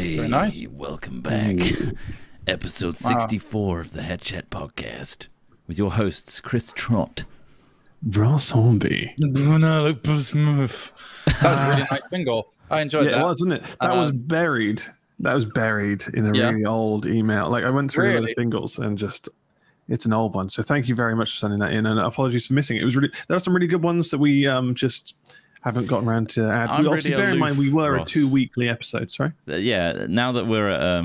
Hey, Very nice. welcome back. Episode 64 of the Head Chat Podcast with your hosts, Chris Trott. Ross Hornby. That was a really nice jingle. I enjoyed that. Yeah, it was, wasn't it? That was buried. That was buried in a really old email. Like, I went through the jingles and just, it's an old one. So thank you very much for sending that in, and apologies for missing it. It was really, there are some really good ones that we just haven't gotten around to add. Obviously, bear in mind we were at 2 weekly episodes, right? Yeah, now that we're at,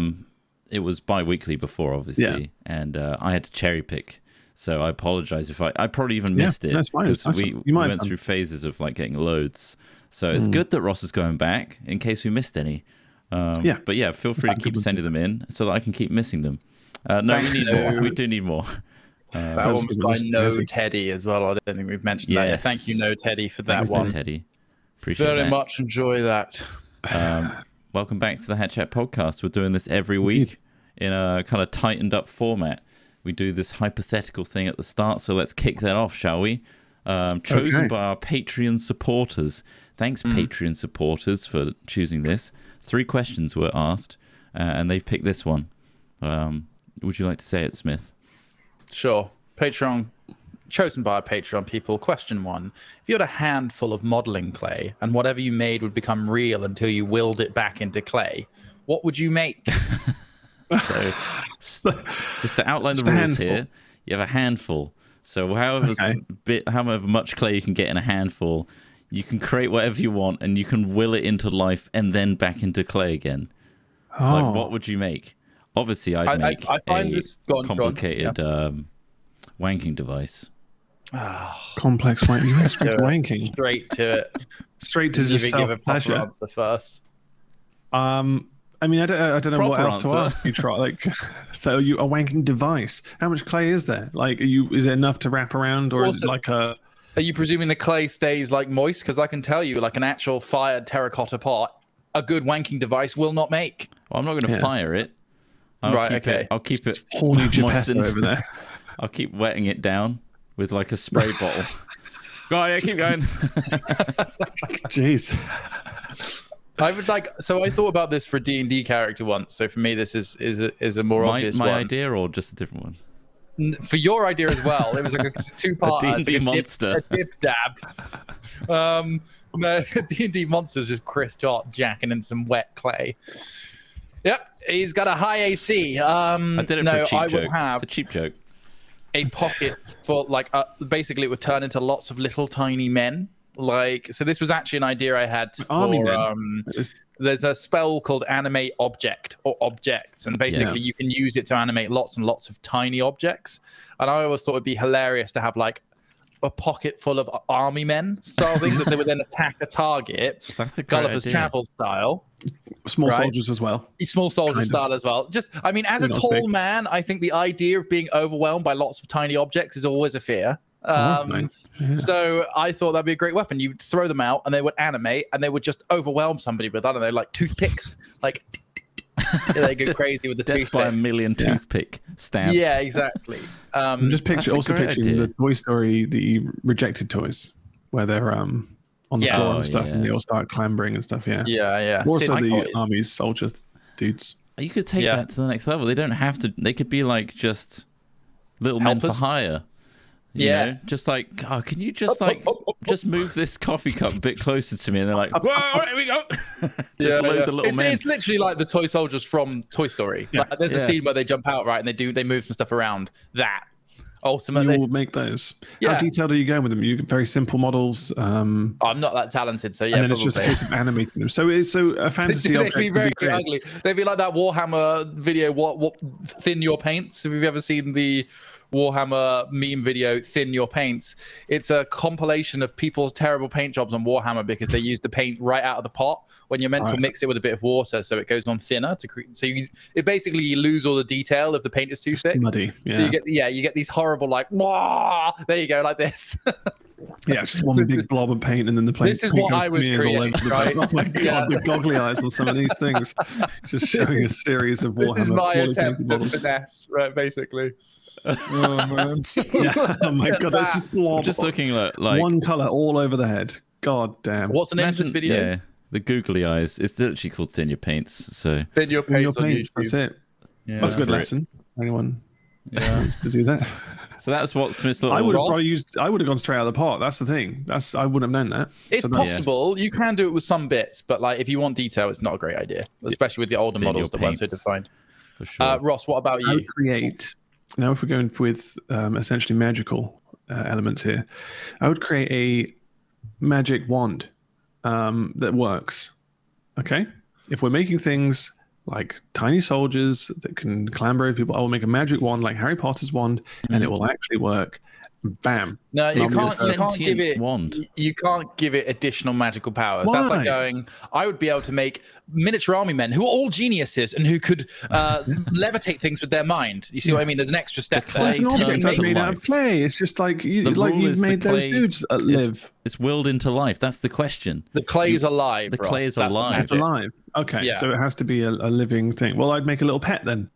it was bi-weekly before, obviously, and I had to cherry pick. So I apologize if I probably even missed it, because we went through phases of like getting loads. So it's good that Ross is going back in case we missed any. But yeah, feel free to keep sending them in so that I can keep missing them. No, we need more. We do need more. That one was by No Teddy as well. I don't think we've mentioned that yet. Thank you, No Teddy, for that one. Teddy. Appreciate Very much enjoy that. Welcome back to the Head Chat Podcast. We're doing this every week in a kind of tightened up format. We do this hypothetical thing at the start, so let's kick that off, shall we? Chosen by our Patreon supporters. Thanks, Patreon supporters, for choosing this. 3 questions were asked, and they've picked this one. Would you like to say it, Smith? Sure. Patreon, chosen by our Patreon people. Question 1. If you had a handful of modeling clay, and whatever you made would become real until you willed it back into clay, what would you make? So, just to outline the rules here, you have a handful. So however much clay you can get in a handful, you can create whatever you want, and you can will it into life and then back into clay again. Like, what would you make? Obviously, I'd make a complicated wanking device. Complex wanking. You went straight to wanking. Straight to it. Straight to just self-pleasure. Answer first. I mean, I don't know what else to ask you, Trot. Like, so a wanking device. How much clay is there? Like, is it enough to wrap around, or is it like a? Are you presuming the clay stays like moist? Because I can tell you, like an actual fired terracotta pot, a good wanking device will not make. Well, I'm not going to fire it. I'll keep it horny moistened over there. I'll keep wetting it down with like a spray bottle. Go on, keep going. Jeez. I would like. So I thought about this for a D&D character once. So for me, this is a more obvious one. My idea, or just a different one? For your idea as well. It was like a 2-part. A D&D monster. A dip dab. No, D&D monster is just Chris Trott jacking in some wet clay. Yep, he's got a high AC. I did it for a cheap joke. It's a cheap joke. A pocket for like basically it would turn into lots of little tiny men. Like, so this was actually an idea I had for there's a spell called animate object or objects, and basically you can use it to animate lots and lots of tiny objects. And I always thought it'd be hilarious to have like a pocket full of army men style things that they would then attack a target. That's a great Gulliver's idea. Travel style. Small soldiers as well. Small soldier style as well. Just, I mean, as a tall man, I think the idea of being overwhelmed by lots of tiny objects is always a fear. So I thought that'd be a great weapon. You'd throw them out and they would animate and they would just overwhelm somebody with, I don't know, like toothpicks. Like they go crazy with the toothpicks. By a million toothpick stabs. Yeah, exactly. Just picturing the Toy Story, the rejected toys, where they're on the floor and stuff, and they all start clambering and stuff. Yeah. More so the army's soldier dudes. You could take that to the next level. They don't have to. They could be like just little men for hire. You know? Just like, oh, can you just just move this coffee cup a bit closer to me? And they're like, whoa, here we go. Just loads of little men. It's literally like the toy soldiers from Toy Story. Like, there's a scene where they jump out, right, and they move some stuff around. That ultimately, you will make those. How detailed are you going with them? You get very simple models. I'm not that talented, so yeah. And then it's just a case of animating them. So a fantasy object. They'd be very ugly. They'd be like that Warhammer video. What thin your paints? Have you ever seen the Warhammer meme video, Thin Your Paints? It's a compilation of people's terrible paint jobs on Warhammer because they use the paint right out of the pot when you're meant to mix it with a bit of water so it goes on thinner to create. So you lose all the detail if the paint is too thick. Muddy. Yeah. So you get these horrible like, wah! There you go, like this. Yeah, it's just one big blob of paint, and then the paint. This is what I would create, right? Oh my god, the goggly eyes on some of these things, just showing a series of Warhammer. This is my attempt at finesse, right? Basically. Oh man! Yeah. Oh my god, that's just blob. I'm just looking like one color all over the head. God damn. What's the name of this video? The googly eyes. It's literally called Thin Your Paints. So Thin Your Paints on YouTube. That's it. Yeah. That's a good lesson. Anyone wants to do that? So that's what Smith's little... I would have probably used. I would have gone straight out of the pot. That's the thing. I wouldn't have known that. It's possible. You can do it with some bits, but like if you want detail, it's not a great idea, especially with the older models that weren't so defined. For sure. Ross, what about you? I would create. Now, if we're going with essentially magical elements here, I would create a magic wand that works. Okay, if we're making things like tiny soldiers that can clamber over people, I will make a magic wand like Harry Potter's wand, and it will actually work. Bam. No, you can't give it wand. You can't give it additional magical powers. Why? That's like going, I would be able to make miniature army men who are all geniuses and who could levitate things with their mind. You see what I mean? There's an extra step there. It's an object that's made out of clay. It's just like you've made those dudes live. It's willed into life. That's the question. The clay is alive. The clay is alive. It's alive. Okay, so it has to be a living thing. Well, I'd make a little pet then.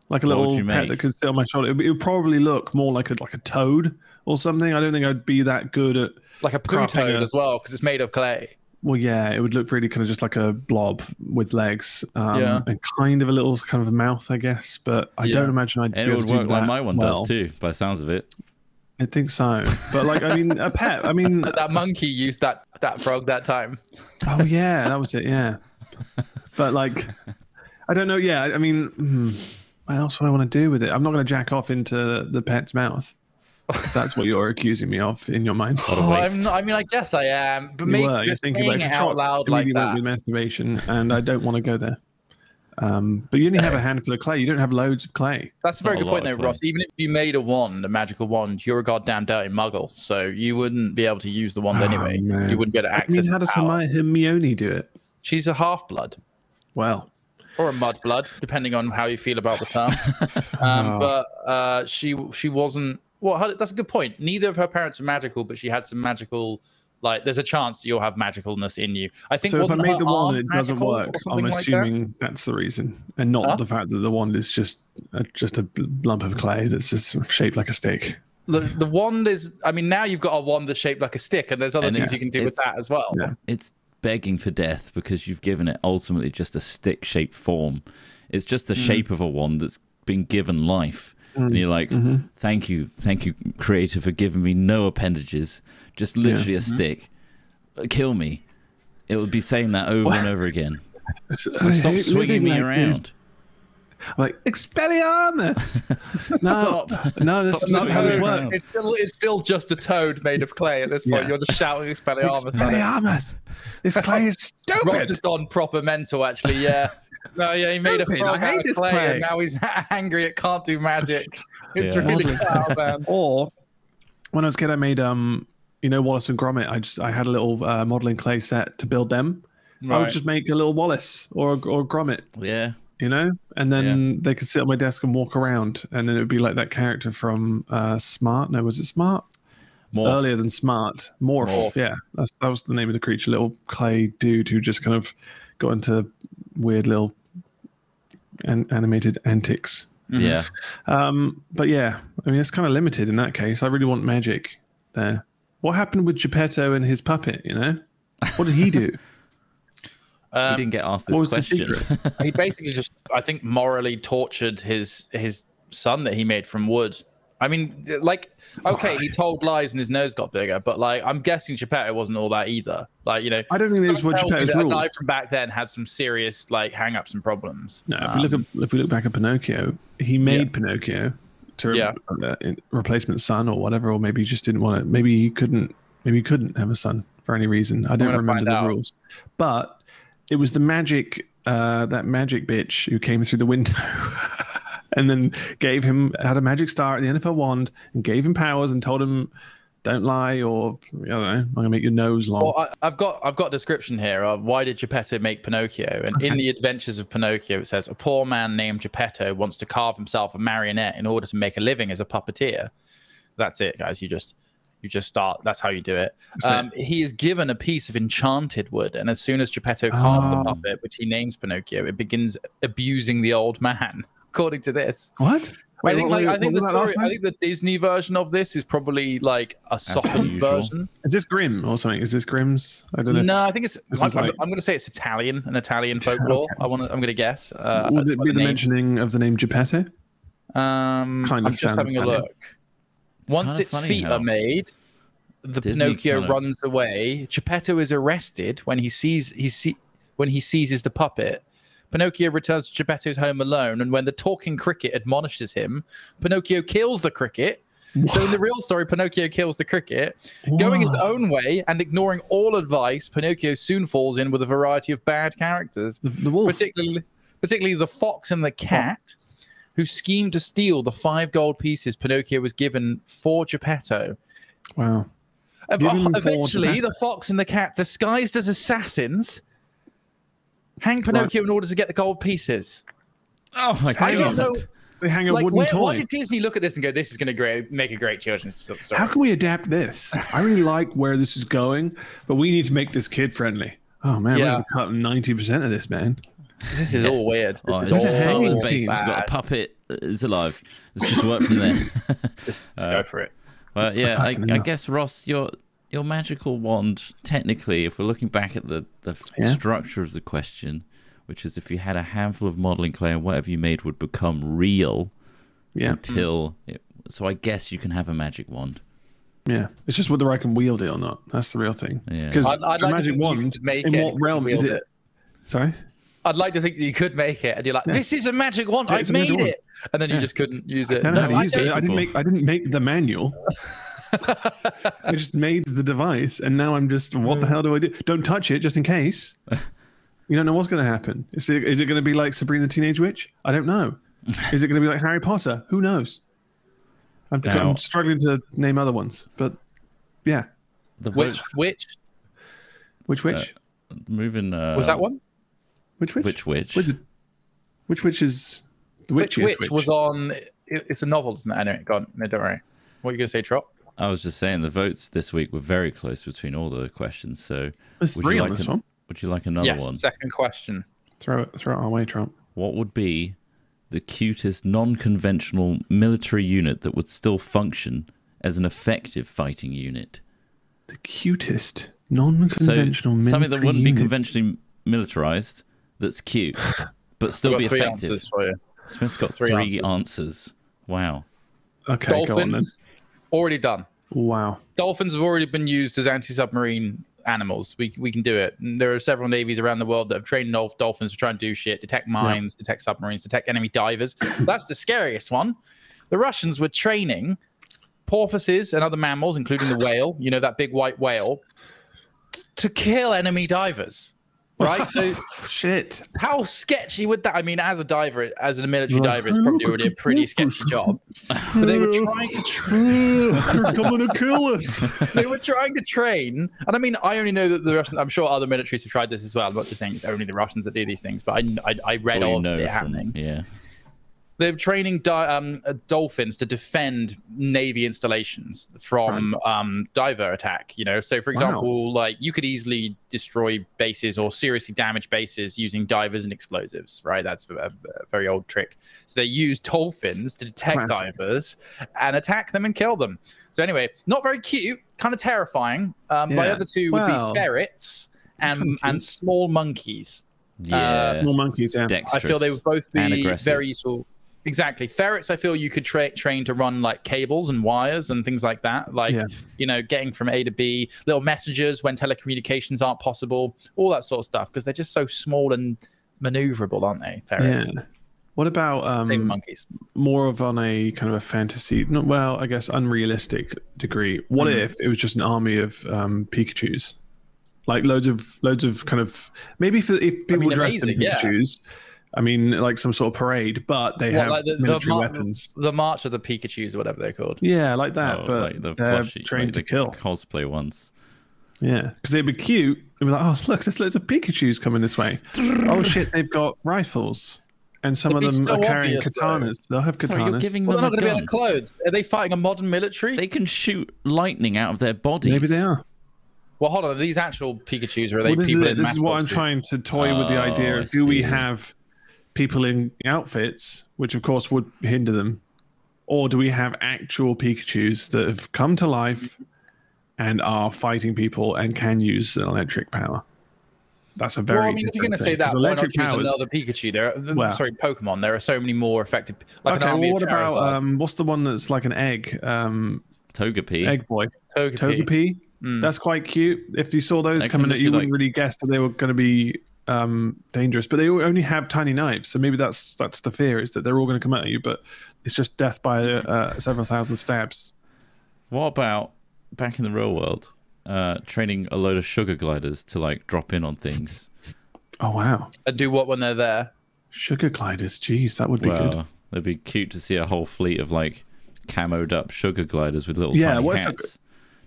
Like a little pet that could sit on my shoulder. It would probably look more like a toad or something. I don't think I'd be that good at like a poo toad as well, because it's made of clay. Well, yeah, it would look really kind of just like a blob with legs, and kind of a little kind of a mouth, I guess. But I don't imagine I'd. And it would work like my one does too, by the sounds of it. I think so. But like, I mean, a pet. I mean, that monkey used that frog that time. Oh yeah, that was it. Yeah, but like, I don't know. Yeah, I mean. What else would I want to do with it? I'm not going to jack off into the pet's mouth. If that's what you're accusing me of in your mind. I'm not, I mean, I guess I am. But you're thinking about it out loud like that. With masturbation, and I don't want to go there. But you only have a handful of clay. You don't have loads of clay. That's a very good point, though, Ross. Even if you made a wand, a magical wand, you're a goddamn dirty muggle, so you wouldn't be able to use the wand anyway. Man. You wouldn't get access. I mean, how does Hermione do it? She's a half-blood. Well. Or a mudblood, depending on how you feel about the term. But she wasn't. Well, that's a good point. Neither of her parents are magical, but she had some magical. Like, there's a chance you'll have magicalness in you. I think. So if I made the wand and it doesn't work, I'm assuming that's the reason, and not the fact that the wand is just a lump of clay that's just shaped like a stick. The wand is. I mean, now you've got a wand that's shaped like a stick, and there's other things you can do with that as well. Yeah. It's begging for death because you've given it ultimately just a stick-shaped form. It's just the shape of a wand that's been given life. And you're like, thank you, creator, for giving me no appendages, just literally a stick. Kill me. It would be saying that over and over again. Stop swinging me around. Like, Expelliarmus! No, that's not how this works. It's still just a toad made of clay at this point. You're just shouting Expelliarmus. Expelliarmus! This clay is stupid! Ross has gone proper mental, actually, yeah. No, yeah, he made a frog out of clay, and now he's angry it can't do magic. It's really foul, man. Or, when I was a kid, I made, Wallace and Gromit. I had a little modeling clay set to build them. Right. I would just make a little Wallace or Gromit. Yeah. And then they could sit on my desk and walk around, and then it would be like that character from Smart. No, was it Smart? Morph. Earlier than Smart. Morph. Yeah, that was the name of the creature. Little clay dude who just kind of got into weird little animated antics. Yeah. But yeah, I mean, it's kind of limited in that case. I really want magic there. What happened with Geppetto and his puppet? What did he do? He didn't get asked this question. He basically just, I think, morally tortured his son that he made from wood. I mean, like, okay, he told lies and his nose got bigger, but like, I'm guessing Geppetto wasn't all that either. Like, I don't think those were Geppetto's rules. A guy from back then had some serious like hang-ups and problems. No, if we look back at Pinocchio, he made Pinocchio to replacement son or whatever, or maybe he just didn't want it. Maybe he couldn't have a son for any reason. I don't remember the rules, but. It was the magic, that magic bitch who came through the window and then had a magic star at the end of her wand and gave him powers and told him, don't lie, or, I don't know, I'm going to make your nose long. Well, I've got a description here of why did Geppetto make Pinocchio? And in the Adventures of Pinocchio, it says, a poor man named Geppetto wants to carve himself a marionette in order to make a living as a puppeteer. That's it, guys. You just start. That's how you do it. He is given a piece of enchanted wood, and as soon as Geppetto carves the puppet, which he names Pinocchio, it begins abusing the old man. According to this, what? I think the Disney version of this is probably like a softened version. Is this Grimm or something? Is this Grimm's? I don't know. No, I think it's. I'm going to say it's Italian, an Italian folklore. Okay. I'm going to guess. Would it be the mentioning of the name Geppetto? I'm just having a look. Once its feet are made, the Pinocchio runs away. Geppetto is arrested when he seizes the puppet. Pinocchio returns to Geppetto's home alone, and when the talking cricket admonishes him, Pinocchio kills the cricket. What? So in the real story, Pinocchio kills the cricket. What? Going his own way and ignoring all advice, Pinocchio soon falls in with a variety of bad characters. The wolf. Particularly the fox and the cat, who schemed to steal the 5 gold pieces Pinocchio was given for Geppetto. Wow. Eventually, the fox and the cat, disguised as assassins, hang Pinocchio in order to get the gold pieces. Oh my god! I don't know. They hang a wooden toy. Why did Disney look at this and go, "This is going to make a great children's story"? How can we adapt this? I really like where this is going, but we need to make this kid friendly. Oh man, we're going to cut 90% of this, man. This is all weird. This is all hanging base. We've got a puppet is alive. Let's just work from there. Just go for it. Well, yeah, I guess Ross, your magical wand, technically, if we're looking back at the structure of the question, which is if you had a handful of modeling clay and whatever you made would become real so I guess you can have a magic wand. Yeah, it's just whether I can wield it or not. That's the real thing. Yeah. Because a magic wand, in what realm is it? Sorry? I'd like to think that you could make it, and you're like, "This is a magic wand. I made it," and then you just couldn't use it. I don't know how to use it. I didn't make the manual. I just made the device, and now I'm just, what the hell do I do? Don't touch it, just in case. You don't know what's going to happen. Is it going to be like Sabrina the Teenage Witch? I don't know. Is it going to be like Harry Potter? Who knows? I'm struggling to name other ones, but yeah. Which? Moving. Was that one? Which witch? Which witch? Which witch is the witch was on? It's a novel, isn't it? I know. Go on. No, don't worry. What are you going to say, Trop? I was just saying the votes this week were very close between all the questions. So there's 3 on this one. Would you like another one? Yes. Second question. Throw it our way, Trump. What would be the cutest non-conventional military unit that would still function as an effective fighting unit? The cutest non-conventional military something that wouldn't be unit. Conventionally militarized. That's cute, but still be effective. Smith's got 3 answers. Wow. Okay, Dolphins, go on then. Already done. Wow. Dolphins have already been used as anti-submarine animals. We can do it. And there are several navies around the world that have trained dolphins to try and do shit, detect mines, detect submarines, detect enemy divers. That's the scariest one. The Russians were training porpoises and other mammals, including the whale, that big white whale, to kill enemy divers. Right, so shit. How sketchy would that? I mean, as a military diver, it's probably already a pretty sketchy job. But they were trying to they're coming to kill us. They were trying to train, and I mean, I only know that the Russians. I'm sure other militaries have tried this as well. I'm not just saying it's only the Russians that do these things, but I read of it happening. Yeah. They're training dolphins to defend Navy installations from diver attack. So for example, like you could easily destroy bases or seriously damage bases using divers and explosives. Right, that's a very old trick. So they use dolphins to detect divers and attack them and kill them. So anyway, not very cute, kind of terrifying. My other 2 would be ferrets and small monkeys. Yeah, small monkeys. Yeah, I feel they would both be very useful. Exactly. Ferrets, I feel you could train to run like cables and wires and things like that. Like, getting from A to B, little messengers when telecommunications aren't possible, all that sort of stuff, because they're just so small and maneuverable, aren't they, ferrets? Yeah. What about monkeys? More of on a kind of a fantasy, I guess unrealistic degree. What if it was just an army of Pikachus? Like loads of kind of, maybe if people dressed in Pikachus, I mean, like some sort of parade, but they have military weapons. The March of the Pikachus or whatever they're called. Yeah, like that, but like they're trained to kill. Cosplay ones. Yeah, because they'd be cute. They'd be like, oh, look, there's loads of Pikachus coming this way. Oh, shit, they've got rifles. And some of them are carrying katanas. They'll have katanas. Sorry, you're giving them they're not going to be out of clothes. Are they fighting a modern military? They can shoot lightning out of their bodies. Maybe they are. Well, hold on. Are these actual Pikachus or are they people in This is what I'm trying to toy with the idea of, do we have people in outfits, which of course would hinder them, or do we have actual Pikachus that have come to life and are fighting people and can use an electric power? That's a very. Well, I mean, if you're going to say that, why not choose another Pikachu? Sorry, Pokemon. There are so many more effective. Like okay, well, what about what's the one that's like an egg? Togepi. Egg boy. Togepi. That's quite cute. If you saw those coming at you, wouldn't really guess that they were going to be dangerous. But they only have tiny knives, so maybe that's the fear, is that they're all going to come at you, but it's just death by several thousand stabs. What about back in the real world? Training a load of sugar gliders to like drop in on things. Oh wow! And do what when they're there? Sugar gliders, jeez, that would be good. It'd be cute to see a whole fleet of like camoed up sugar gliders with little tiny hats.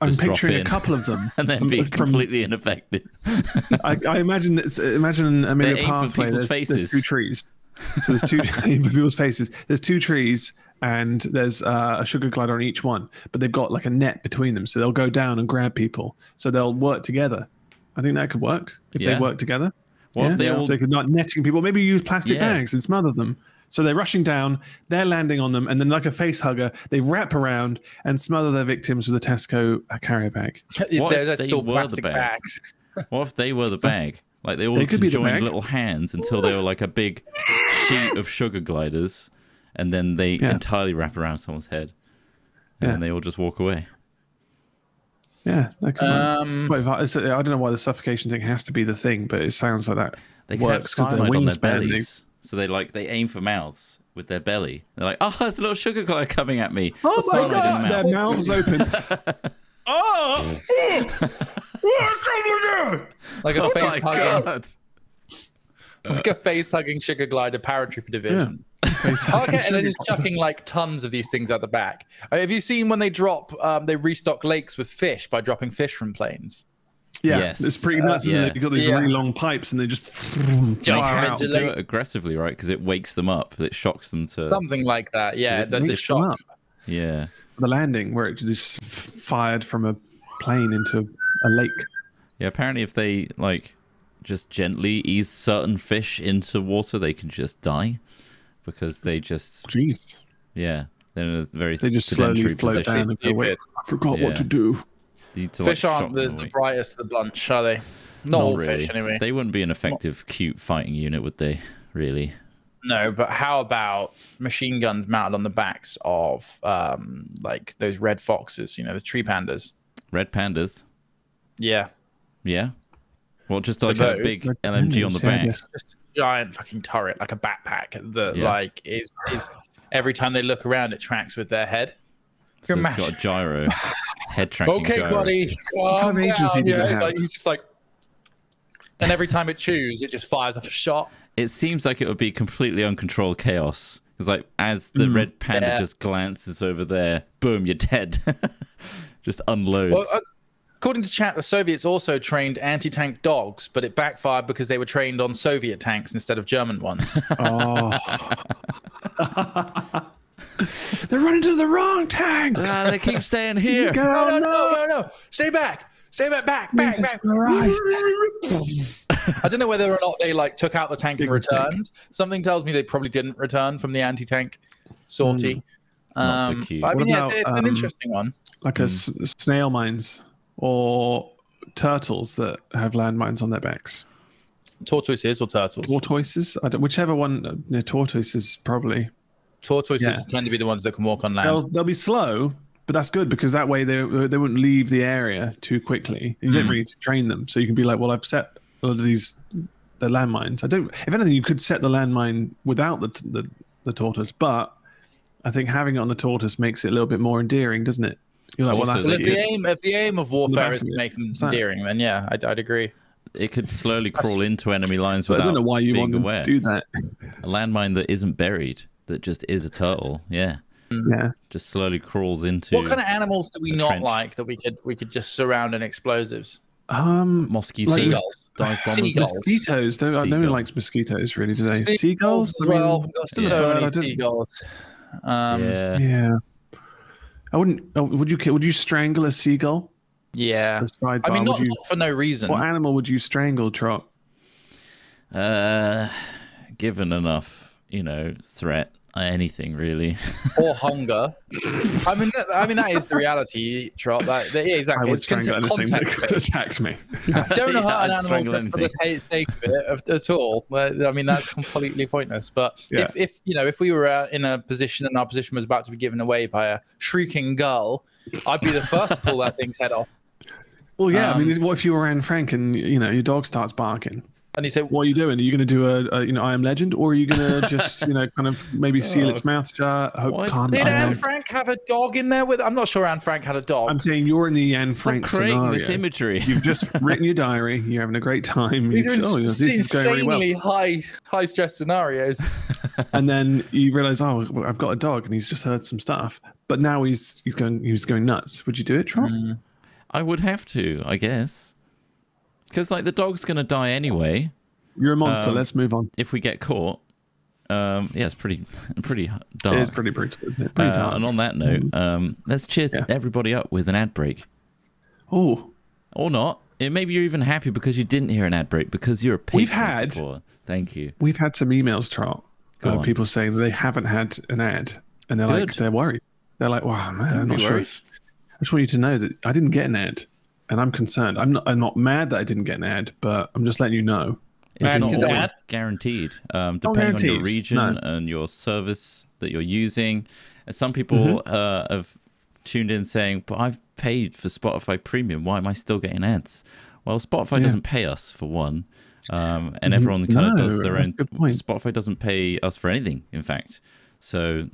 I'm picturing a couple of them, and then be completely ineffective. I imagine maybe a pathway. There's two trees. So there's two people's faces. There's two trees. And there's a sugar glider on each one, but they've got like a net between them, so they'll go down and grab people. So they'll work together. I think that could work if they work together. What if so they could not netting people. Maybe use plastic bags and smother them. So they're rushing down, they're landing on them, and then like a face hugger, they wrap around and smother their victims with a Tesco carrier bag. What if they still were the bags? What if they were the bag? Like they all conjoined little hands until they were like a big sheet of sugar gliders. And then they entirely wrap around someone's head, and then they all just walk away. Yeah, that could I don't know why the suffocation thing has to be the thing, but it sounds like that. They could have cyanide on their bellies, so they aim for mouths with their belly. They're like, "Oh, there's a little sugar glider coming at me." Oh my god! Their mouths open. Like a face hugging. Like a face-hugging sugar glider paratrooper division. Okay, and they're just chucking like tons of these things out the back. Have you seen when they drop? They restock lakes with fish by dropping fish from planes. Yeah, yes. It's pretty nuts. You've got these really long pipes, and they just fire out. To do it aggressively, right? Because it wakes them up. It shocks them to something like that. Yeah, the shock. Yeah, the landing where it just fired from a plane into a lake. Yeah, apparently if they like just gently ease certain fish into water, they can just die because they just they're in a very slowly float down and go, wait, I forgot what to do. Fish aren't the brightest of the bunch, are they? Not all really. Fish anyway. They wouldn't be an effective cute fighting unit, would they? Really? No, but how about machine guns mounted on the backs of like those red foxes, the tree pandas? Red pandas? Yeah. Well, just like a big LMG on the back. Just a giant fucking turret, like a backpack that like is every time they look around, it tracks with their head. So it's got a gyro, head tracking gyro. Buddy. What kind of agency does it have? He's just like, and every time it chews, it just fires off a shot. It seems like it would be completely uncontrolled chaos. Because like as the red panda just glances over there, boom, you're dead. Just unloads. Well, according to chat, the Soviets also trained anti-tank dogs, but it backfired because they were trained on Soviet tanks instead of German ones. Oh. They're running to the wrong tanks. They keep staying here. No. Stay back. Back. I don't know whether or not they like took out the tank and returned. Something tells me they probably didn't return from the anti-tank sortie. Not so cute. I mean, it's an interesting one. Like snail mines or turtles that have landmines on their backs. Tortoises or turtles? Tortoises? Whichever one. Tortoises probably. Tortoises tend to be the ones that can walk on land. They'll be slow, but that's good because that way they wouldn't leave the area too quickly. You don't really need to train them, so you can be like, well, I've set all of the landmines. If anything, you could set the landmine without the tortoise, but I think having it on the tortoise makes it a little bit more endearing, doesn't it? You're like, well, if the aim of warfare is to make them endearing, then yeah, I'd agree. It could slowly crawl into enemy lines without I don't know why you want them to do that. A landmine that isn't buried, that just is a turtle, just slowly crawls into. What kind of animals do we not like that we could just surround in explosives? Mosquitoes, seagulls, dive bombers, mosquitoes. No one likes mosquitoes, really, do they? Seagulls as well. So many seagulls. Yeah. I wouldn't. Would you strangle a seagull? Yeah. I mean, not for no reason. What animal would you strangle, Trot? Given enough, threat, Anything really. Or hunger. I mean that is the reality, Trot. Yeah, exactly. I would strangle anything that could attack me. Don't hurt an animal just for the sake of it at all. I mean, that's completely pointless. But if we were in a position and our position was about to be given away by a shrieking gull, I'd be the first to pull that thing's head off. Well, yeah. I mean, what if you were Anne Frank and your dog starts barking? And he said, "What are you doing? Are you going to do a I Am Legend, or are you going to just kind of maybe seal its mouth shut? Did Anne Frank have a dog in there with? I'm not sure Anne Frank had a dog. I'm saying you're in the Anne Frank scenario. This imagery. You've just written your diary. You're having a great time. These are insanely high stress scenarios. And then you realize, I've got a dog, and he's just heard some stuff. But now he's going nuts. Would you do it, Trump? I would have to, I guess. Because the dog's gonna die anyway. You're a monster. Let's move on. If we get caught, it's pretty dark. It is pretty brutal, isn't it? Pretty dark. And on that note, let's cheers everybody up with an ad break. Oh, or not. Maybe you're even happy because you didn't hear an ad break because you're a Patreon supporter. Thank you. We've had some emails, Trot. People saying that they haven't had an ad, and they're worried. They're like, "Wow, man, I'm not sure." I just want you to know that I didn't get an ad. And I'm concerned. I'm not mad that I didn't get an ad, but I'm just letting you know. It's not always guaranteed, depending on your region and your service that you're using. And some people have tuned in saying, "But I've paid for Spotify Premium. Why am I still getting ads?" Well, Spotify doesn't pay us for one, and everyone kind of does their own. Spotify doesn't pay us for anything, in fact. So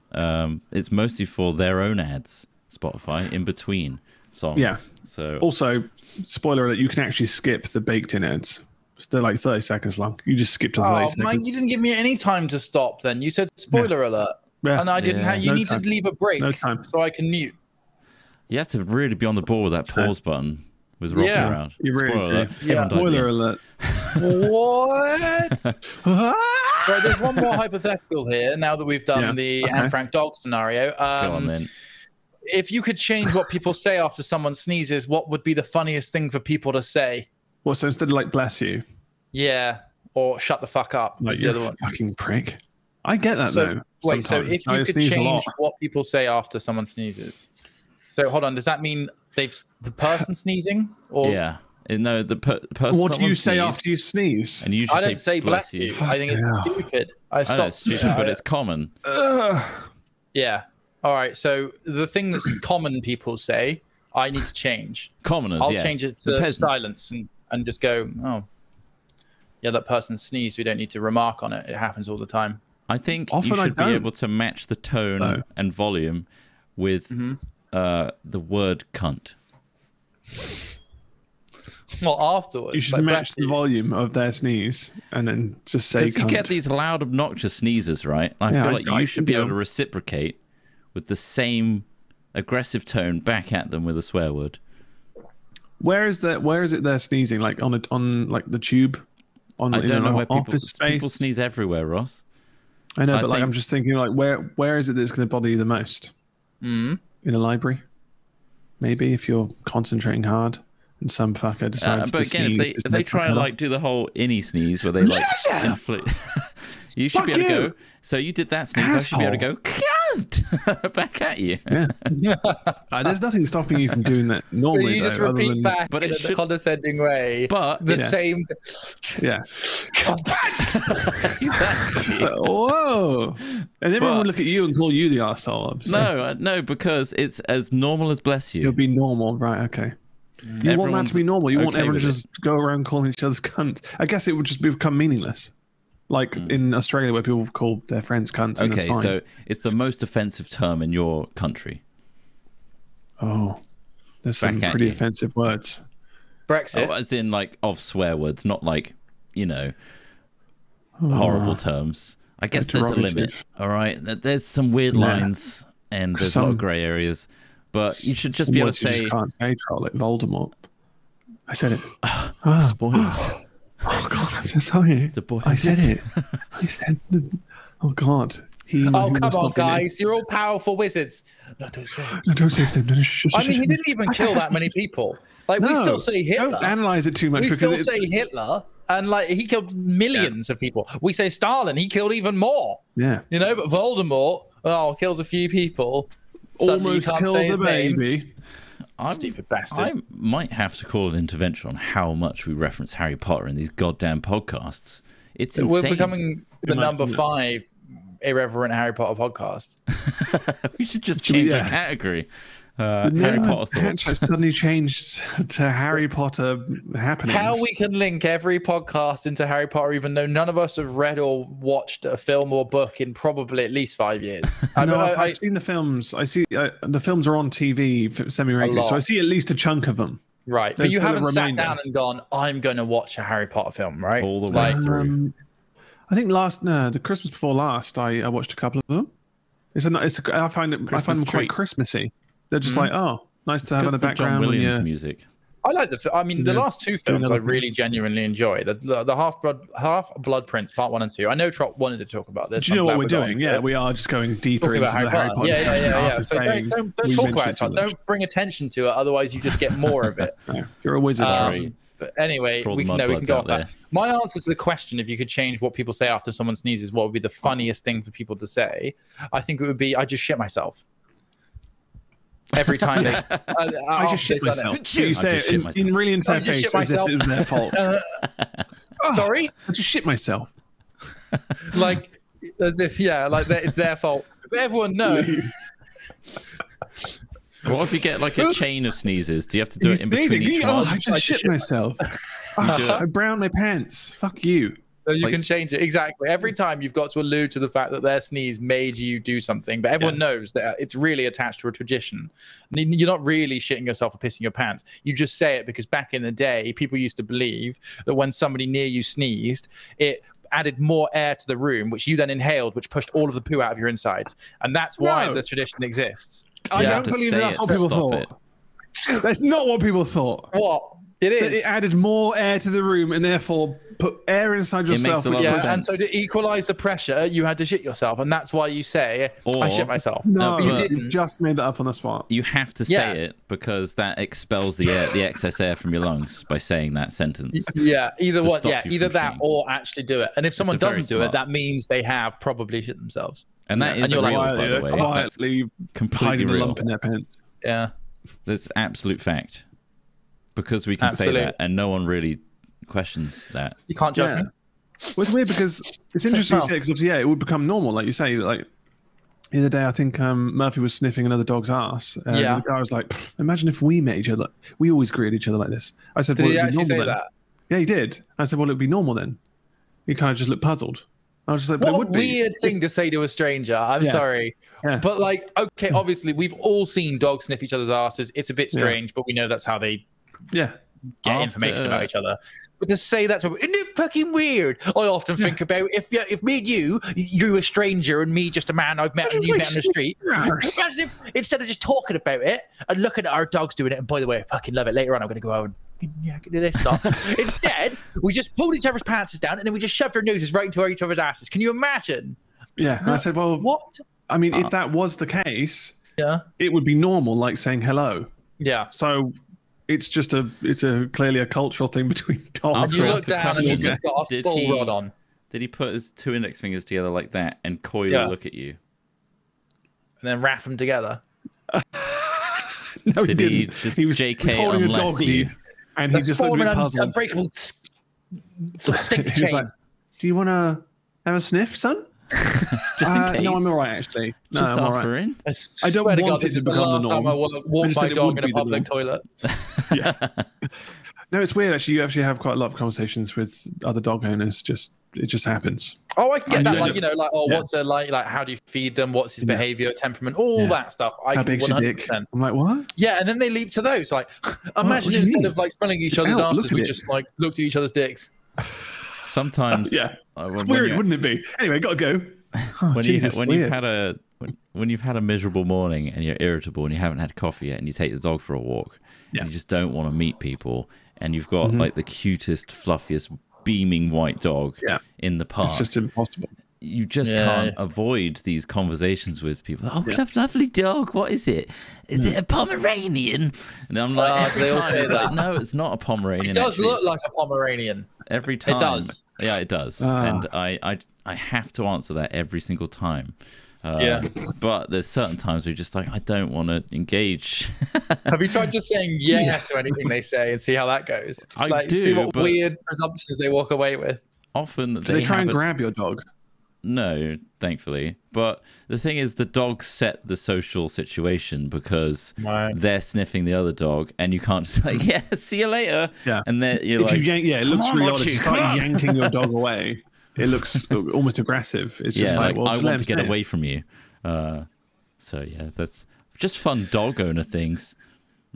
it's mostly for their own ads. Spotify in between songs. Yeah. So also, spoiler alert, you can actually skip the baked-in ads. They're like 30 seconds long. You just skip to 30 seconds. Mike, you didn't give me any time to stop. Then you said spoiler alert, and I didn't have. You need to leave a break so I can mute. You have to really be on the ball with that pause button with Ross around. You really do. Spoiler alert. What? Right, there's one more hypothetical here. Now that we've done the Anne Frank dog scenario. Go on then. If you could change what people say after someone sneezes, what would be the funniest thing for people to say? Well, so instead of bless you. Yeah, or shut the fuck up. Like, you're a fucking prick. I get that though. Wait, so if you could change what people say after someone sneezes. So hold on, does that mean the person sneezing? Or no, the person. What do you say after you sneeze? And you I don't say bless you. I think it's stupid. I know it's stupid, but it's common. Yeah. All right, so the thing that common people say, I need to change. Commoners, I'll change it to silence and just go, that person sneezed. We don't need to remark on it. It happens all the time. I think you should be able to match the tone and volume with the word cunt. Well, afterwards. You should match the volume of their sneeze and then just say cunt. Because you get these loud, obnoxious sneezes, right? I feel like you should be able to reciprocate with the same aggressive tone back at them with a swear word. Where is it they're sneezing? Like on the tube? I don't know where people sneeze everywhere, Ross. I know, but I'm just thinking where is it that's going to bother you the most? In a library? Maybe if you're concentrating hard and some fucker decides to sneeze. But again, if they try and do the whole innie sneeze where they inflate, you should be able to go. So you did that sneeze. I should be able to go cunt back at you. There's nothing stopping you from doing that normally. So you just repeat back in a condescending way. But the same. Yeah. Exactly. Whoa. And everyone would look at you and call you the arsehole. Obviously. No, because it's as normal as bless you. You'll be normal, right? Okay. You want that to be normal. You want everyone to just go around calling each other's cunt. I guess it would just become meaningless. Like in Australia where people call their friends cunts. And that's fine. So it's the most offensive term in your country. Oh, there's some pretty offensive words. Brexit. As in of swear words, not horrible terms. I guess there's a limit. All right. There's some weird lines and there's a lot of grey areas. But you should just be able to say... You just can't say, troll, like Voldemort. I said it. Spoilers. Oh, God, I'm so sorry. I said it. I said... Oh, God. Come on, guys. You're all powerful wizards. No, don't say it. No, don't say his name. I mean, he didn't even kill that many people. We still say Hitler. Don't analyze it too much. We still say Hitler. and like he killed millions of people. We say Stalin, he killed even more. Yeah, you know, but Voldemort, kills a few people. Almost kills a baby. Stupid bastard. I might have to call an intervention on how much we reference Harry Potter in these goddamn podcasts. It's insane. We're becoming the number 5 irreverent Harry Potter podcast. We should just change the category. Harry Potter thoughts. Suddenly changed to Harry Potter happenings. How we can link every podcast into Harry Potter, even though none of us have read or watched a film or book in probably at least 5 years. I've seen the films. I see the films are on TV semi-regularly, so I see at least a chunk of them. Right, but you haven't sat down and gone, I'm going to watch a Harry Potter film, right? All the way through. I think the Christmas before last, I watched a couple of them. I find them quite Christmassy. They're just like, oh, nice to have in the background. John Williams music. I like the last 2 films I really genuinely enjoy. The Half-Blood Prince Part 1 and 2. I know Trot wanted to talk about this. Do you know what we're doing? Yeah, we are just going deeper into the Harry Potter. Yeah. So don't talk about it, Trot. Don't bring attention to it, otherwise you just get more of it. No, you're a wizard. But anyway, we can go off that. My answer to the question, if you could change what people say after someone sneezes, what would be the funniest thing for people to say? I think it would be, I just shit myself. Every time I just shit myself. You say it in really intense face as if it was their fault. Sorry? I just shit myself. Like, as if, like it's their fault. But everyone knows. What if you get like a chain of sneezes? Do you have to do it in between each one? I just shit myself. I browned my pants. Fuck you. So you can change it. Exactly. Every time you've got to allude to the fact that their sneeze made you do something, but everyone knows that it's really attached to a tradition. You're not really shitting yourself or pissing your pants. You just say it because back in the day, people used to believe that when somebody near you sneezed, it added more air to the room, which you then inhaled, which pushed all of the poo out of your insides. And that's why the tradition exists. I don't believe that's what people thought. That's not what people thought. What? It is. It added more air to the room and therefore put air inside yourself. And so to equalize the pressure, you had to shit yourself. And that's why you say, I shit myself. No, you didn't. You just made that up on the spot. You have to say it because that expels the excess air from your lungs by saying that sentence. Yeah, either that or actually do it. And if someone doesn't do it, that means they have probably shit themselves. And that is real, by the way. Quietly completely hiding real. a lump in their pants. Yeah. That's absolute fact. Because we can say that and no one really questions that. You can't judge me. Well, it's weird because it's interesting because obviously, it would become normal, like you say. Like the other day, I think Murphy was sniffing another dog's ass. And the guy was like, imagine if we met each other. We always greeted each other like this. I said, did he actually say that? Yeah, he did. I said, well, it would be normal then. He kind of just looked puzzled. I was just like, what a weird thing to say to a stranger. I'm sorry. Yeah. But like, okay, obviously, we've all seen dogs sniff each other's asses. It's a bit strange, but we know that's how they get information about each other. But to say that to isn't it fucking weird? I often think about if me and you a stranger and me just a man I've met and you met on the street. Imagine if instead of just talking about it and looking at our dogs doing it, and by the way, I fucking love it. Later on, I'm going to go out and I can do this stuff. Instead, we just pulled each other's pants down and then we just shoved our noses right into each other's asses. Can you imagine? Yeah. And I said, well, what? I mean, if that was the case, it would be normal, like saying hello. Yeah. So it's clearly a cultural thing between dogs. You look down and he's just got a full rod on. Did he put his 2 index fingers together like that and coyly look at you? And then wrap them together? No, he didn't. He was holding a dog lead. And he just looked at me puzzled. Unbreakable stink chain. Like, do you want to have a sniff, son? Just in case. No, I'm all right, actually. No, just I'm all right. I don't want it to become the norm. I walk my dog in a public toilet. Yeah. No, it's weird, actually. You actually have quite a lot of conversations with other dog owners. It just happens. Oh, I get that. Like, what's it like? Like, how do you feed them? What's his behavior, temperament? All that stuff. How big's your dick? I'm like, what? Yeah, and then they leap to those. Like, imagine instead of like smelling each other's asses, we just like looked at each other's dicks. Sometimes, weird, wouldn't it be? Anyway, gotta go. When you've had a miserable morning and you're irritable and you haven't had coffee yet and you take the dog for a walk and you just don't want to meet people and you've got like the cutest, fluffiest, beaming white dog in the park. It's just impossible. You just can't avoid these conversations with people. Oh, lovely dog. What is it? Is it a Pomeranian? And I'm like, every time it's like, no, it's not a Pomeranian. It does look like a Pomeranian. every time. It does. Yeah, it does. And I have to answer that every single time. But there's certain times where you're just like, I don't want to engage. Have you tried just saying to anything they say and see how that goes? I do. See what weird presumptions they walk away with. Often do they try and grab your dog? No, thankfully. But the thing is, the dogs set the social situation because they're sniffing the other dog, and you can't just like, see you later. Yeah. And then you're if like, you yank, it looks really odd. If you start yanking your dog away, it looks almost aggressive. It's just like, well, I want to get away from you. So yeah, that's just fun dog owner things.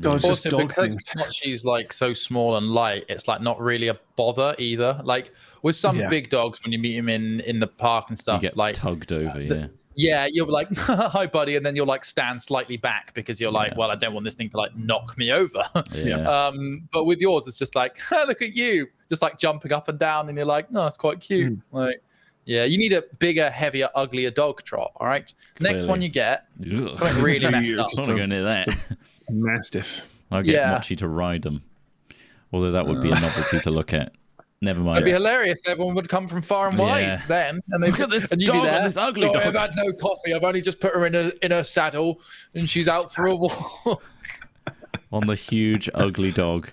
Also, because she's like so small and light, it's like not really a bother either. Like with some big dogs, when you meet them in the park and stuff, you get like tugged over. You're like, hi buddy, and then you'll like stand slightly back because you're like, well, I don't want this thing to like knock me over. But with yours, it's just like, look at you, just like jumping up and down, and you're like, no, it's quite cute. Like, yeah, you need a bigger, heavier, uglier dog, Trot. All right, next one you get, really messed up. I want to go near that. Mastiff. I'll get Mochi to ride them. Although that would be a novelty to look at. Never mind. It'd be hilarious. Everyone would come from far and wide then. And look at this dog, this ugly dog. I've had no coffee. I've only just put her in a saddle and she's out for a walk. On the huge, ugly dog.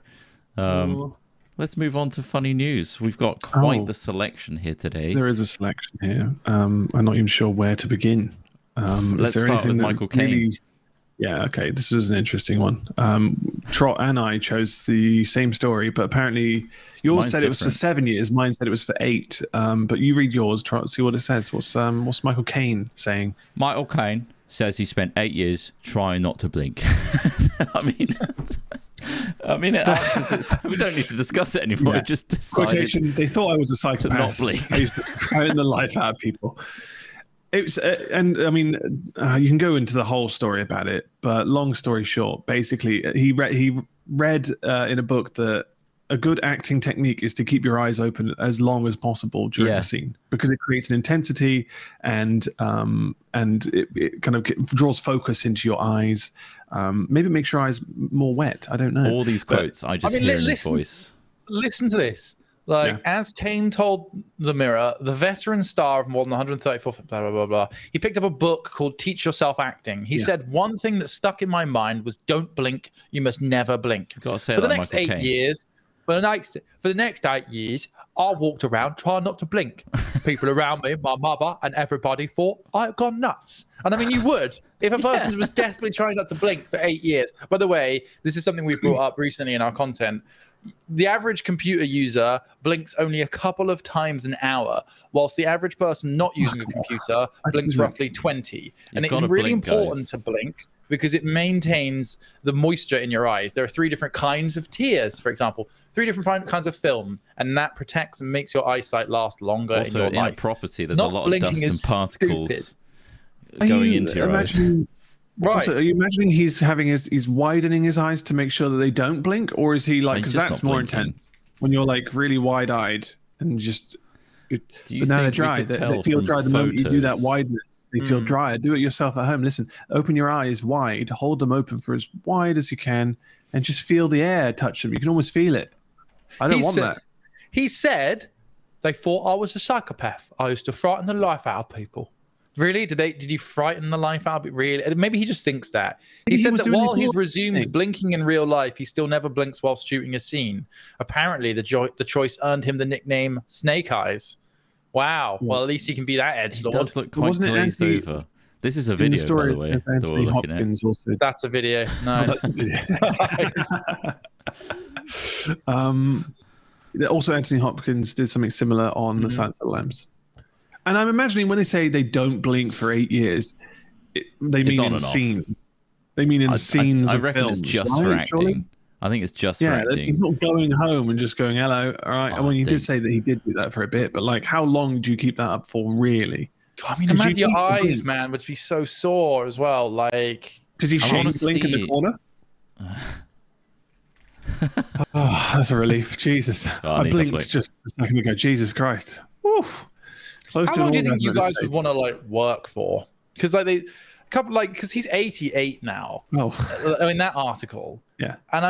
Let's move on to funny news. We've got quite the selection here today. There is a selection here. I'm not even sure where to begin. Let's start with Michael Caine. Yeah, okay, this is an interesting one. Trot and I chose the same story, but apparently yours said it was for 7 years. Mine said it was for 8. But you read yours, Trot, see what it says. What's Michael Caine saying? Michael Caine says he spent 8 years trying not to blink. I mean, it answers it. We don't need to discuss it anymore. It just decided quotation. They thought I was a psychopath. To not blink. I used to frighten the life out of people. It's and I mean, you can go into the whole story about it, but long story short, basically, he read in a book that a good acting technique is to keep your eyes open as long as possible during the scene, because it creates an intensity and it kind of draws focus into your eyes. Maybe it makes your eyes more wet. I don't know. All these quotes I hear in his voice. Listen to this. As Caine told The Mirror, the veteran star of more than 134, blah, blah, blah, blah, he picked up a book called Teach Yourself Acting. He said, one thing that stuck in my mind was, don't blink. You must never blink. You've got to say for the next 8 years, for the next 8 years, I walked around trying not to blink. People around me, my mother and everybody thought I'd gone nuts. And I mean, you would. If a person was desperately trying not to blink for 8 years. By the way, this is something we brought up recently in our content. The average computer user blinks only a couple of times an hour, whilst the average person not using a computer blinks roughly 20. And it's really important to blink because it maintains the moisture in your eyes. There are 3 different kinds of tears, for example, 3 different kinds of film, and that protects and makes your eyesight last longer in your life. Also, in a property, there's a lot of dust and particles going into your eyes. Right. So are you imagining he's widening his eyes to make sure that they don't blink, or is he like, because that's more intense when you're like really wide-eyed and just but now they're dry. They feel dry the moment you do that wideness. They feel dry. Do it yourself at home. Listen, open your eyes wide, hold them open for as wide as you can, and just feel the air touch them. You can almost feel it. I don't want that. He said they thought I was a psychopath. I used to frighten the life out of people. Really? Did you frighten the life out of it? Really? Maybe he just thinks that. He said that while he's resumed blinking in real life, he still never blinks while shooting a scene. Apparently, the choice earned him the nickname Snake Eyes. Wow. Well, at least he can be that edgelord. He does look quite glazed over. This is a video, by the way, that we're looking at. Also. That's a video. Nice. Also, Anthony Hopkins did something similar on The Silence of the Lambs. And I'm imagining when they say they don't blink for 8 years, they mean in scenes. They mean in scenes. I reckon it's just for acting. I think it's just for acting. He's not going home and just going, hello, all right. I mean, he did say that he did do that for a bit, but like, how long do you keep that up for, really? I mean, imagine your eyes, man, would be so sore as well. Like, does he blink in the corner? Oh, that's a relief. Jesus. I blinked just a second ago. Jesus Christ. Oof. How long do you think you guys would want to like work for? Because because he's 88 now. Oh, I mean that article. Yeah. And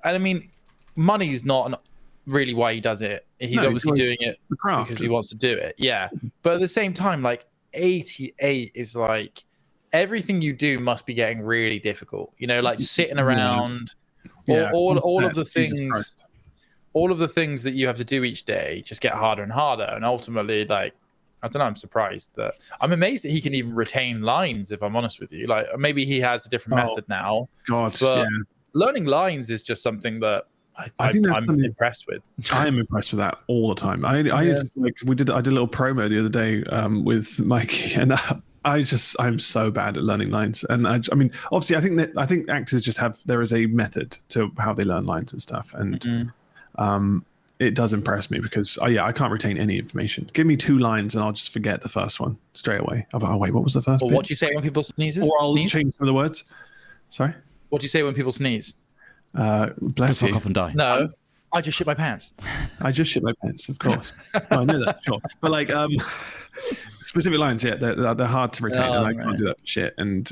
I mean, money's not really why he does it. He's obviously doing it because he wants to do it. Yeah. But at the same time, like 88 is like everything you do must be getting really difficult. You know, like sitting around, all of the things, all of the things that you have to do each day just get harder and harder. And ultimately, like, I don't know, I'm surprised that I'm amazed that he can even retain lines, if I'm honest with you. Like maybe he has a different method now. But learning lines is just something that I think I'm impressed with. I am impressed with that all the time. I did a little promo the other day with Mikey, and I'm so bad at learning lines. And I mean, obviously, I think actors just there is a method to how they learn lines and stuff, and it does impress me because I can't retain any information. Give me 2 lines and I'll just forget the first one straight away. Oh wait, what was the first? Or what do you say when people sneeze? Or I'll change some of the words. Sorry. What do you say when people sneeze? Bless you. Fuck off and die. No, I just shit my pants. I just shit my pants, of course. I know that, sure. But like specific lines, they're hard to retain, and I can't do that shit. And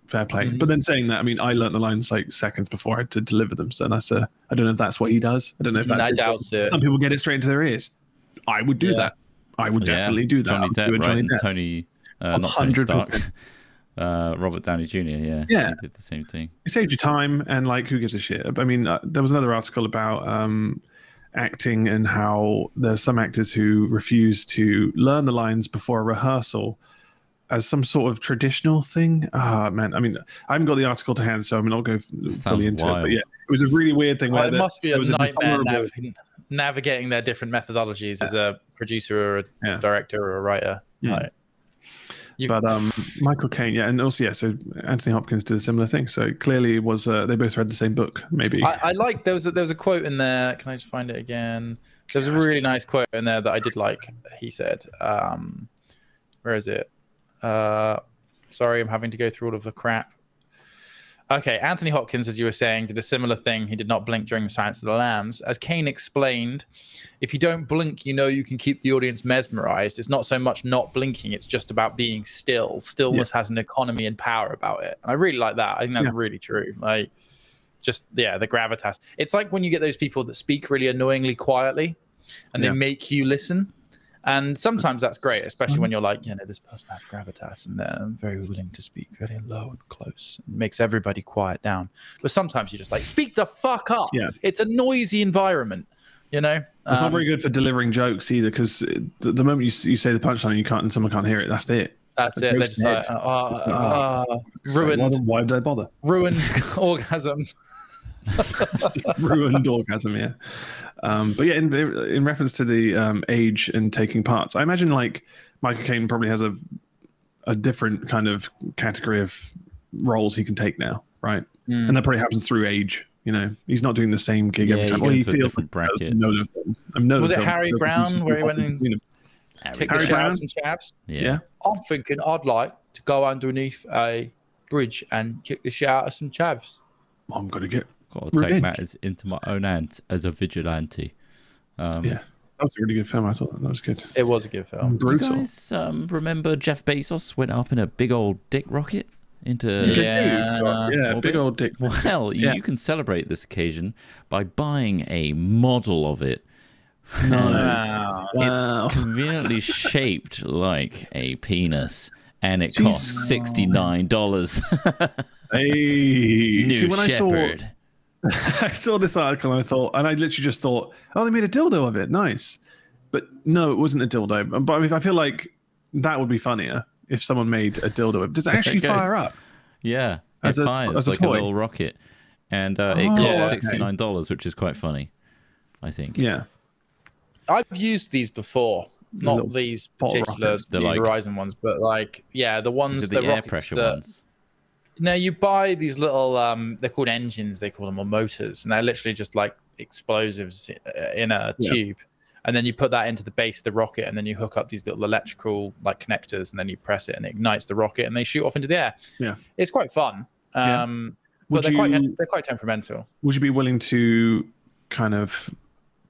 fair play. But then saying that, I mean, I learnt the lines like seconds before I had to deliver them. So that's I don't know if that's what he does. I don't know if that's. I doubt it. Some people get it straight into their ears. I would do that. I would definitely do that. Johnny Depp, right? Tony, not Tony Stark. Robert Downey Jr. Yeah, he did the same thing. It saves you time, and like, who gives a shit? I mean, there was another article about acting and how there's some actors who refuse to learn the lines before a rehearsal as some sort of traditional thing. Man, I mean, I haven't got the article to hand, so I mean, I'll go fully into it. But yeah, it was a really weird thing. It must be a nightmare navigating their different methodologies as a producer or a director or a writer. But Michael Caine, and also so Anthony Hopkins did a similar thing. So clearly, it was they both read the same book. Maybe I like there was a quote in there. Can I just find it again? There was a really nice quote in there that I did like. He said, "Where is it? Sorry, I'm having to go through all of the crap." Okay, Anthony Hopkins, as you were saying, did a similar thing. He did not blink during the Silence of the Lambs. As Caine explained, if you don't blink, you know you can keep the audience mesmerized. It's not so much not blinking, it's just about being still. Stillness has an economy and power about it. And I really like that. I think that's really true. Like, just, the gravitas. It's like when you get those people that speak really annoyingly quietly and they make you listen. And sometimes that's great, especially when you're like, this person has gravitas and they're very willing to speak very low and close. It makes everybody quiet down. But sometimes you're just like, speak the fuck up. Yeah. It's a noisy environment, you know? It's not very good for delivering jokes either, because the moment you say the punchline and someone can't hear it, that's it. That's it. They're just like, ruined. Why did I bother? Ruined orgasm. Ruined orgasm, yeah. But yeah, in reference to the age and taking parts, I imagine like Michael Caine probably has a different kind of category of roles he can take now, right? And that probably happens through age. You know, he's not doing the same gig every time. He feels like bracket. Was it Harry Brown where he went in? Kick the showers and chavs? Yeah. I'm thinking I'd like to go underneath a bridge and kick the shower some chavs. I'm gonna get. Got to take matters into my own hands as a vigilante. That was a really good film. I thought that was good. It was a good film. Brutal. You guys remember Jeff Bezos went up in a big old dick rocket into big old dick. Well, you can celebrate this occasion by buying a model of it. No, it's conveniently shaped like a penis, and it costs $69. Hey, New Shepherd. I saw this article and I literally just thought, oh, they made a dildo of it. Nice. But no, it wasn't a dildo. But I mean, I feel like that would be funnier if someone made a dildo of it. Does it actually fire up? Yeah. It fires like a little rocket. And it costs $69, which is quite funny, I think. Yeah. I've used these before. Not these particular Horizon ones, but like, the ones, the air pressure ones. No, you buy these little, they're called engines, they call them, or motors, and they're literally just like explosives in a tube. And then you put that into the base of the rocket, and then you hook up these little electrical like connectors, and then you press it, and it ignites the rocket, and they shoot off into the air. Yeah, it's quite fun. But they're quite temperamental. Would you be willing to kind of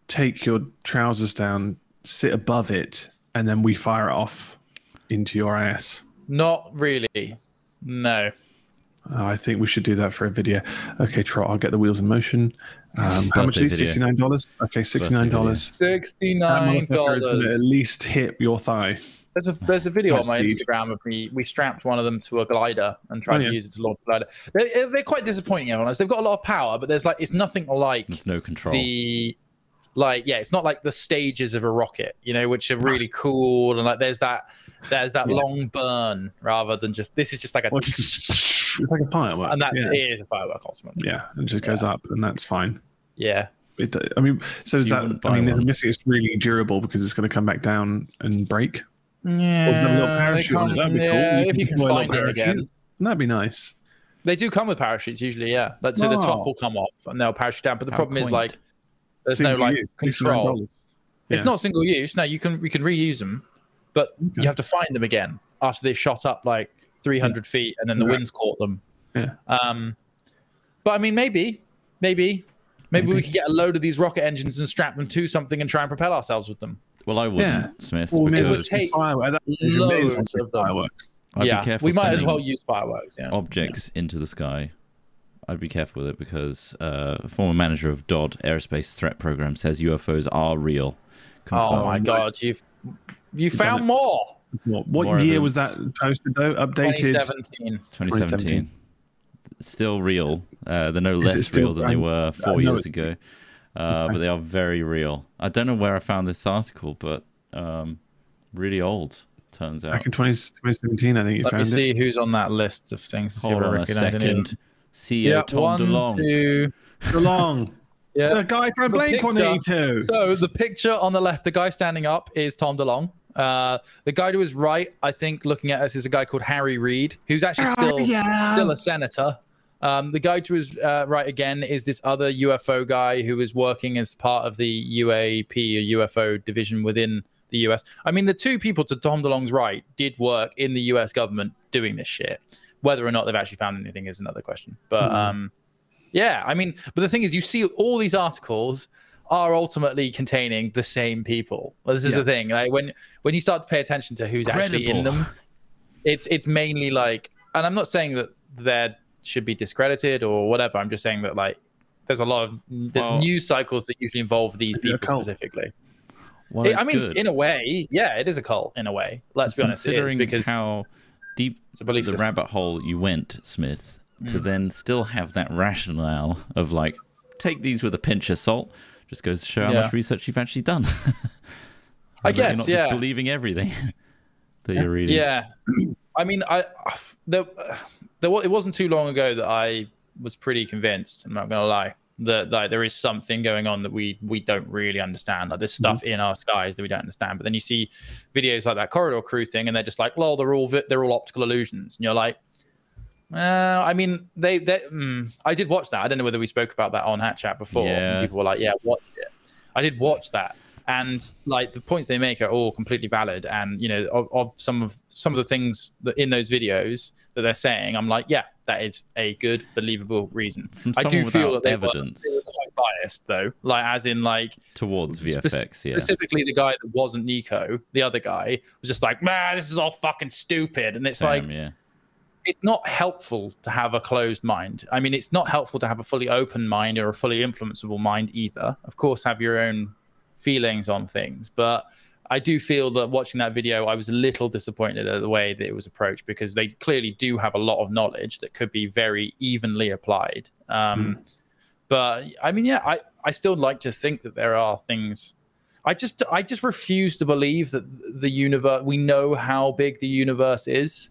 take your trousers down, sit above it, and then we fire it off into your ass? Not really. No. I think we should do that for a video. Okay, Trot, I'll get the wheels in motion. How much is it? $69? Okay, $69. $69. At least hit your thigh. There's a video on my Instagram of me. We strapped one of them to a glider and tried to use it to launch a glider. They're quite disappointing, everyone. They've got a lot of power, but it's nothing like there's no control. It's not like the stages of a rocket, which are really cool, and like there's that long burn rather than just this is just like it's like a firework, and it is a firework ultimately. Yeah, and it just goes up, and that's fine. Yeah. It's really durable because it's going to come back down and break. Yeah, or is that a little parachute on it? That'd be cool. If you can find it again. That'd be nice. They do come with parachutes usually, yeah. So the top will come off and they'll parachute down. But the problem is like there's no like control. It's not single use. No, we can reuse them, but you have to find them again after they've shot up like 300 feet and then the wind's caught them. Yeah. But I mean, maybe we could get a load of these rocket engines and strap them to something and try and propel ourselves with them. Well, I wouldn't, Smith. Because it would take loads of them. I'd be careful. We might as well use fireworks. Yeah. Objects into the sky. I'd be careful with it because a former manager of DOD Aerospace Threat Program says UFOs are real. Confirmed. Oh my God! You found more. What year was that posted though? Updated. 2017. Still real. They're no less real than they were 4 years ago. But they are very real. I don't know where I found this article, but really old, turns out. Back in 2017, I think you found it. Let me see who's on that list of things. Hold on a second. CEO Tom DeLonge. DeLonge. Yeah. The guy from Blink-182. So the picture on the left, the guy standing up is Tom DeLonge. The guy to his right, I think, looking at us, is a guy called Harry Reid, who's actually still a senator. The guy to his right again is this other UFO guy who is working as part of the UAP, or UFO division within the US. I mean, the two people to Tom DeLonge's right did work in the US government doing this shit. Whether or not they've actually found anything is another question. But yeah, I mean, but the thing is, you see all these articles are ultimately containing the same people. Well, this is the thing. Like when you start to pay attention to who's actually in them, it's mainly like, and I'm not saying that they're should be discredited or whatever. I'm just saying that like there's a lot of news cycles that usually involve these people specifically. Well, I mean, in a way, yeah, it is a cult in a way. Let's be honest, considering because how deep the rabbit hole you went, Smith, to then still have that rationale of like take these with a pinch of salt just goes to show how much research you've actually done. I guess, you're not just believing everything that you're reading. Yeah, I mean, it wasn't too long ago that I was pretty convinced, I'm not going to lie, that like, there is something going on that we don't really understand. Like there's stuff in our skies that we don't understand. But then you see videos like that Corridor Crew thing, and they're just like, well, they're all optical illusions. And you're like, I mean, I did watch that. I don't know whether we spoke about that on Hat Chat before. Yeah. People were like, yeah, watch it. I did watch that. And like the points they make are all completely valid, and of some of the things that in those videos that they're saying, I'm like, yeah, that is a good, believable reason. I do feel that they were quite biased though, like as in like towards VFX, specifically the guy that wasn't Nico, the other guy was just like, man, this is all fucking stupid, and it's it's not helpful to have a closed mind. I mean, it's not helpful to have a fully open mind or a fully influenceable mind either. Of course, have your own feelings on things, but I do feel that watching that video, I was a little disappointed at the way that it was approached, because they clearly do have a lot of knowledge that could be very evenly applied. But I mean, yeah, I still like to think that there are things. I just refuse to believe that the universe, we know how big the universe is,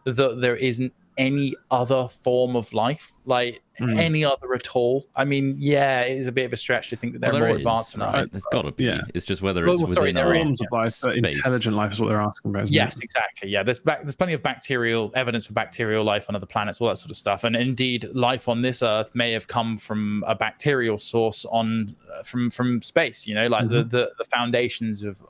that there isn't any other form of life, like any other at all. I mean, yeah, it is a bit of a stretch to think that they're more advanced than us. There's got to be. Yeah. It's just whether it's within our forms of life, but intelligent life is what they're asking about. Yes, exactly. Yeah, there's plenty of bacterial evidence for bacterial life on other planets, all that sort of stuff. And indeed, life on this Earth may have come from a bacterial source from space. Like the foundations of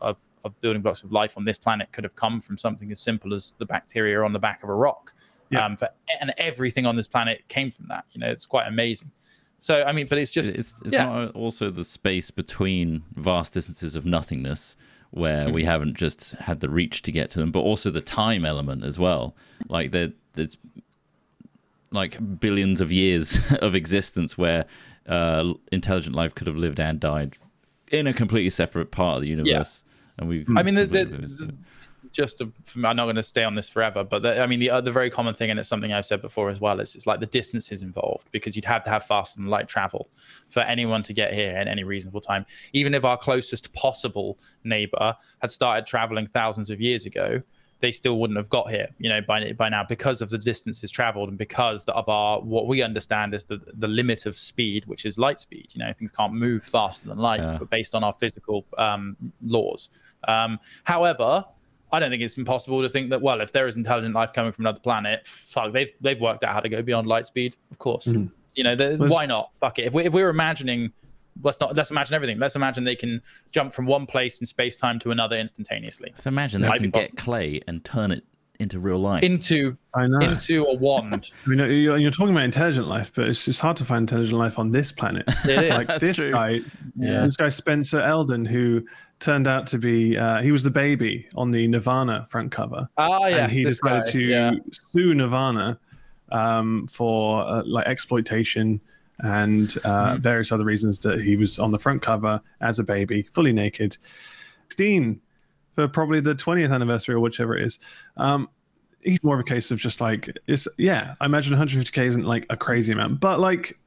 building blocks of life on this planet could have come from something as simple as the bacteria on the back of a rock. And everything on this planet came from that. It's quite amazing. So I mean, but it's just it's not also the space between vast distances of nothingness where we haven't just had the reach to get to them, but also the time element as well. Like there's like billions of years of existence where intelligent life could have lived and died in a completely separate part of the universe. And I mean, I'm not going to stay on this forever, but the very common thing, and it's something I've said before as well, is it's like the distances involved, because you'd have to have faster than light travel for anyone to get here in any reasonable time. Even if our closest possible neighbor had started traveling thousands of years ago, they still wouldn't have got here, by now, because of the distances traveled and because of what we understand is the limit of speed, which is light speed. Things can't move faster than light, but based on our physical laws. However, I don't think it's impossible to think that, well, if there is intelligent life coming from another planet, fuck, they've worked out how to go beyond light speed. Of course, why not? Fuck it. If we're imagining, let's imagine everything. Let's imagine they can jump from one place in space time to another instantaneously. Let's imagine they can get clay and turn it into real life. Into a wand. I mean, you're talking about intelligent life, but it's hard to find intelligent life on this planet. It is. Like this guy Spencer Eldon, who turned out to be he was the baby on the Nirvana front cover. And he decided to sue Nirvana for like exploitation and various other reasons that he was on the front cover as a baby, fully naked. 16 for probably the 20th anniversary or whichever it is. He's more of a case of just like, I imagine 150k isn't like a crazy amount, but like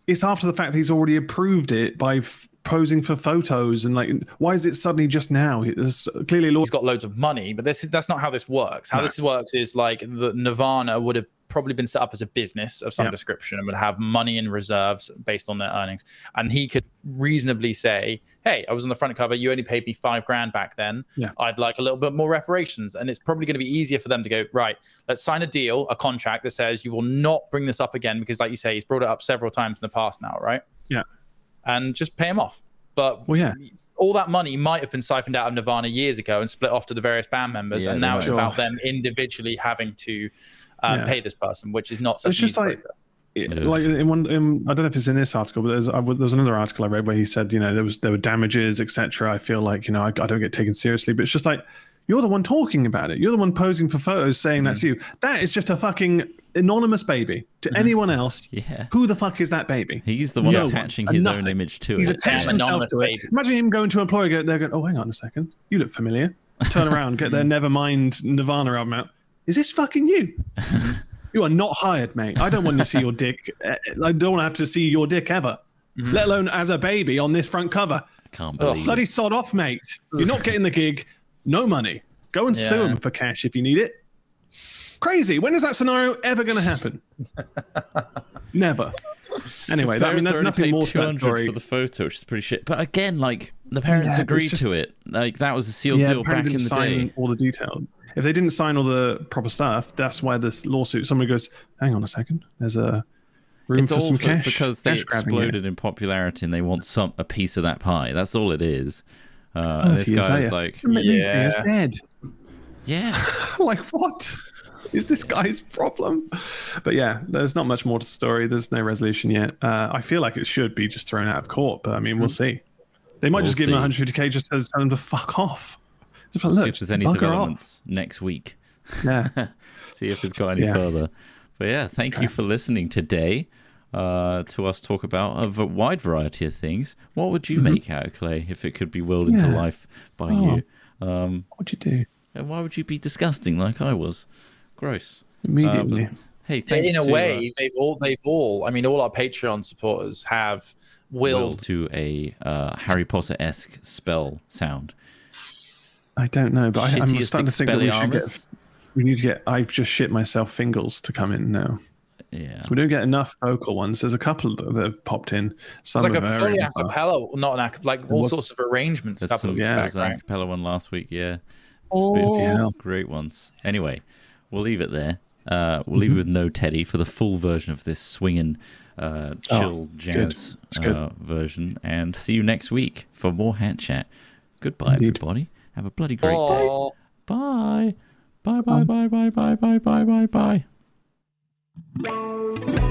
it's after the fact that he's already approved it by posing for photos, and like, why is it suddenly just now? There's clearly he's got loads of money, but that's not how this works. How this works is like the Nirvana would have probably been set up as a business of some description and would have money in reserves based on their earnings, and he could reasonably say, hey, I was on the front cover, you only paid me $5,000 back then, I'd like a little bit more reparations. And it's probably going to be easier for them to go, right, let's sign a contract that says you will not bring this up again, because like you say, he's brought it up several times in the past now, right? And just pay him off. But all that money might have been siphoned out of Nirvana years ago and split off to the various band members, and now it's about them individually having to pay this person, which is not such an easy process. Like I don't know if it's in this article, but there's another article I read where he said, there were damages, etc. I feel like, I don't get taken seriously, but it's just like, you're the one talking about it. You're the one posing for photos saying that's you. That is just a fucking anonymous baby to anyone else. Who the fuck is that baby? He's the one attaching his own image to it. He's attaching himself to it. Imagine him going to an employer, they're going, oh, hang on a second, you look familiar. Turn around, get their Nevermind Nirvana album out. Is this fucking you? You are not hired, mate. I don't want to see your dick. I don't want to have to see your dick ever, let alone as a baby on this front cover. I can't believe bloody sod off, mate. You're not getting the gig. No money. Go and sue him for cash if you need it. Crazy. When is that scenario ever going to happen? Never. Anyway, there's nothing more to that story. For the photo, which is pretty shit. But again, like, the parents agreed to it. Like, that was a sealed deal back in the day. All the details. If they didn't sign all the proper stuff, that's why this lawsuit. Somebody goes, hang on a second. There's a room for some cash. Because they exploded in popularity and they want a piece of that pie. That's all it is. This guy is like, he's dead. Yeah. Like, what is this guy's problem? But yeah, there's not much more to the story. There's no resolution yet. I feel like it should be just thrown out of court, but I mean, we'll see. They might just give him 150k just to tell him to fuck off. Just see if there's any developments next week. Yeah. See if it's got any further. But yeah, thank you for listening today to us talk about a wide variety of things. What would you make out of clay if it could be willed into life by you? What'd you do? And why would you be disgusting like I was? Gross. Immediately. Hey, thanks. In a way, they've all. I mean, all our Patreon supporters have willed to a Harry Potter-esque spell sound. I don't know, but I'm starting to think that we need to get. I've just shit myself Fingles to come in now. Yeah, we don't get enough vocal ones. There's a couple that have popped in. Some it's like a fully a cappella, not an like all sorts of arrangements. A couple of weeks back, right? A cappella one last week. Yeah, great ones. Anyway, we'll leave it there. We'll leave it with no Teddy for the full version of this swinging, chill jazz version, and see you next week for more Hat Chat. Goodbye, everybody. Have a bloody great day. Bye. Bye. Bye. Bye. Bye. Bye. Bye. Bye. Bye. Bye.